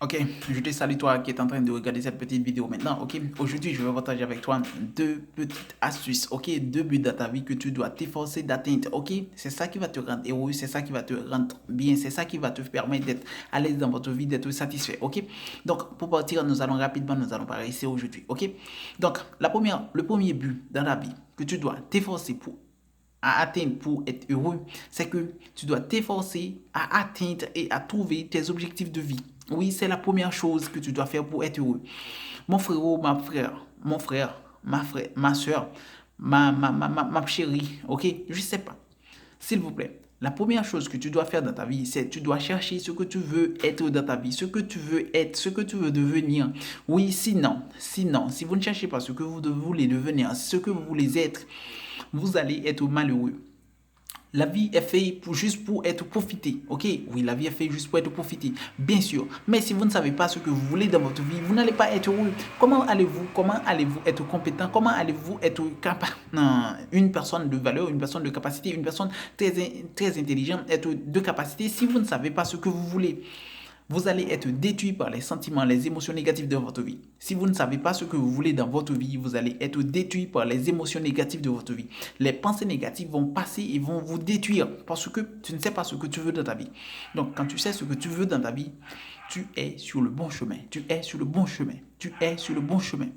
Ok, je te salue toi qui est en train de regarder cette petite vidéo maintenant. Ok, aujourd'hui je vais partager avec toi deux petites astuces. Ok, deux buts dans ta vie que tu dois t'efforcer d'atteindre. Ok, c'est ça qui va te rendre heureux, c'est ça qui va te rendre bien, c'est ça qui va te permettre d'être à l'aise dans votre vie, d'être satisfait. Ok, donc pour partir, nous allons rapidement, nous allons parler ici aujourd'hui. Ok, donc le premier but dans la vie que tu dois t'efforcer à atteindre pour être heureux, c'est que tu dois t'efforcer à atteindre et à trouver tes objectifs de vie. Oui, c'est la première chose que tu dois faire pour être heureux. Mon frérot, ma soeur, ma chérie, ok, je sais pas. S'il vous plaît, la première chose que tu dois faire dans ta vie, c'est tu dois chercher ce que tu veux être dans ta vie, ce que tu veux être, ce que tu veux devenir. Oui, sinon, si vous ne cherchez pas ce que vous voulez devenir, ce que vous voulez être, vous allez être malheureux. La vie est faite juste pour être profité. Ok? Oui, la vie est faite juste pour être profité. Bien sûr. Mais si vous ne savez pas ce que vous voulez dans votre vie, vous n'allez pas être heureux. Comment allez-vous être compétent? Comment allez-vous être capable? Une personne de valeur, une personne de capacité, une personne très intelligente, être de capacité si vous ne savez pas ce que vous voulez? Vous allez être détruit par les sentiments, les émotions négatives de votre vie. Si vous ne savez pas ce que vous voulez dans votre vie, vous allez être détruit par les émotions négatives de votre vie. Les pensées négatives vont passer et vont vous détruire parce que tu ne sais pas ce que tu veux dans ta vie. Donc, quand tu sais ce que tu veux dans ta vie, tu es sur le bon chemin. Tu es sur le bon chemin. Tu es sur le bon chemin.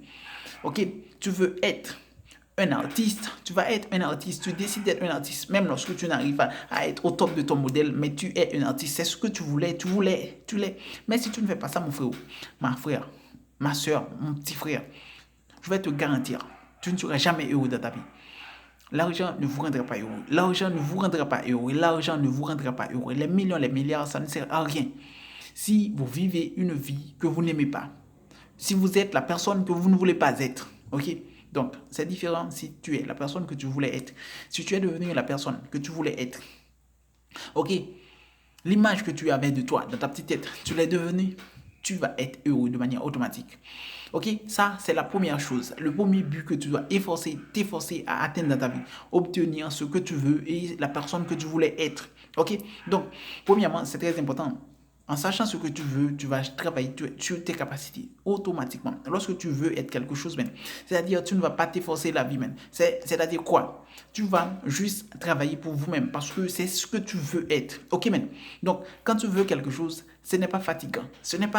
Ok? Tu veux être un artiste, tu vas être un artiste, tu décides d'être un artiste, même lorsque tu n'arrives pas à être au top de ton modèle, mais tu es un artiste, c'est ce que tu l'es. Mais si tu ne fais pas ça, mon frère, ma soeur, mon petit frère, je vais te garantir, tu ne seras jamais heureux dans ta vie. L'argent ne vous rendra pas heureux. L'argent ne vous rendra pas heureux. L'argent ne vous rendra pas heureux. Les millions, les milliards, ça ne sert à rien. Si vous vivez une vie que vous n'aimez pas, si vous êtes la personne que vous ne voulez pas être, ok? Donc, c'est différent si tu es la personne que tu voulais être. Si tu es devenu la personne que tu voulais être, ok? L'image que tu avais de toi dans ta petite tête, tu l'es devenu, tu vas être heureux de manière automatique. Ok? Ça, c'est la première chose. Le premier but que tu dois t'efforcer à atteindre dans ta vie. Obtenir ce que tu veux et la personne que tu voulais être. Ok? Donc, premièrement, c'est très important. En sachant ce que tu veux, tu vas travailler sur tes capacités automatiquement. Lorsque tu veux être quelque chose, c'est-à-dire tu ne vas pas t'efforcer la vie, c'est-à-dire quoi? Tu vas juste travailler pour vous-même parce que c'est ce que tu veux être. Ok, donc, quand tu veux quelque chose, ce n'est pas fatigant. Ce n'est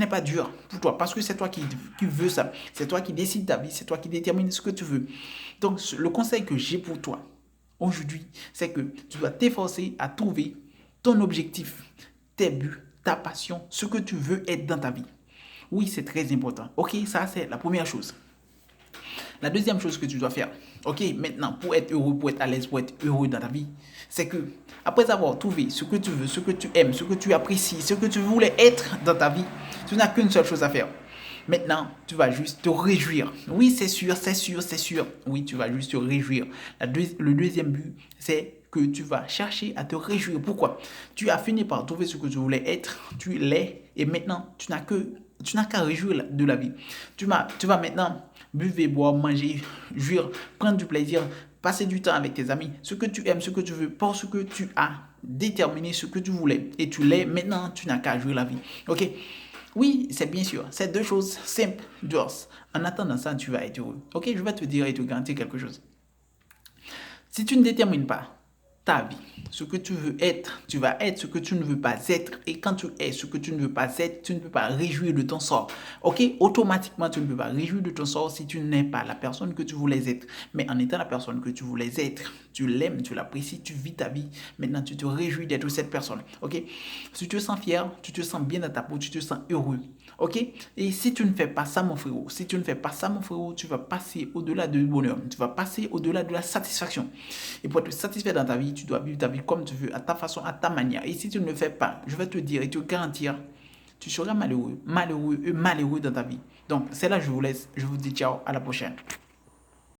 pas dur pour toi parce que c'est toi qui veux ça. C'est toi qui décides ta vie. C'est toi qui détermine ce que tu veux. Donc, le conseil que j'ai pour toi aujourd'hui, c'est que tu dois t'efforcer à trouver ton objectif, tes buts, ta passion, ce que tu veux être dans ta vie. Oui, c'est très important. Ok, ça c'est la première chose. La deuxième chose que tu dois faire, ok, maintenant, pour être heureux, pour être à l'aise, pour être heureux dans ta vie, c'est que, après avoir trouvé ce que tu veux, ce que tu aimes, ce que tu apprécies, ce que tu voulais être dans ta vie, tu n'as qu'une seule chose à faire. Maintenant, tu vas juste te réjouir. Oui, c'est sûr, c'est sûr, c'est sûr. Oui, tu vas juste te réjouir. Le deuxième but, c'est que tu vas chercher à te réjouir. Pourquoi? Tu as fini par trouver ce que tu voulais être, tu l'es, et maintenant, tu n'as qu'à réjouir de la vie. Tu vas maintenant buver, boire, manger, jouir, prendre du plaisir, passer du temps avec tes amis, ce que tu aimes, ce que tu veux, parce que tu as déterminé ce que tu voulais et tu l'es. Maintenant, tu n'as qu'à jouir la vie. Ok? Oui, c'est bien sûr. C'est deux choses simples, dures. En attendant ça, tu vas être heureux. Ok? Je vais te dire et te garantir quelque chose. Si tu ne détermines pas ta vie, ce que tu veux être, tu vas être ce que tu ne veux pas être. Et quand tu es ce que tu ne veux pas être, tu ne peux pas réjouir de ton sort. Ok? Automatiquement, tu ne peux pas réjouir de ton sort si tu n'es pas la personne que tu voulais être. Mais en étant la personne que tu voulais être, tu l'aimes, tu l'apprécies, tu vis ta vie. Maintenant, tu te réjouis d'être cette personne. Ok? Si tu te sens fier, tu te sens bien dans ta peau, tu te sens heureux. Ok? Et si tu ne fais pas ça, mon frérot, tu vas passer au-delà du bonheur. Tu vas passer au-delà de la satisfaction. Et pour être satisfait dans ta vie, tu dois vivre ta vie comme tu veux, à ta façon, à ta manière. Et si tu ne le fais pas, je vais te dire et te garantir, tu seras malheureux dans ta vie. Donc, c'est là que je vous laisse. Je vous dis ciao, à la prochaine.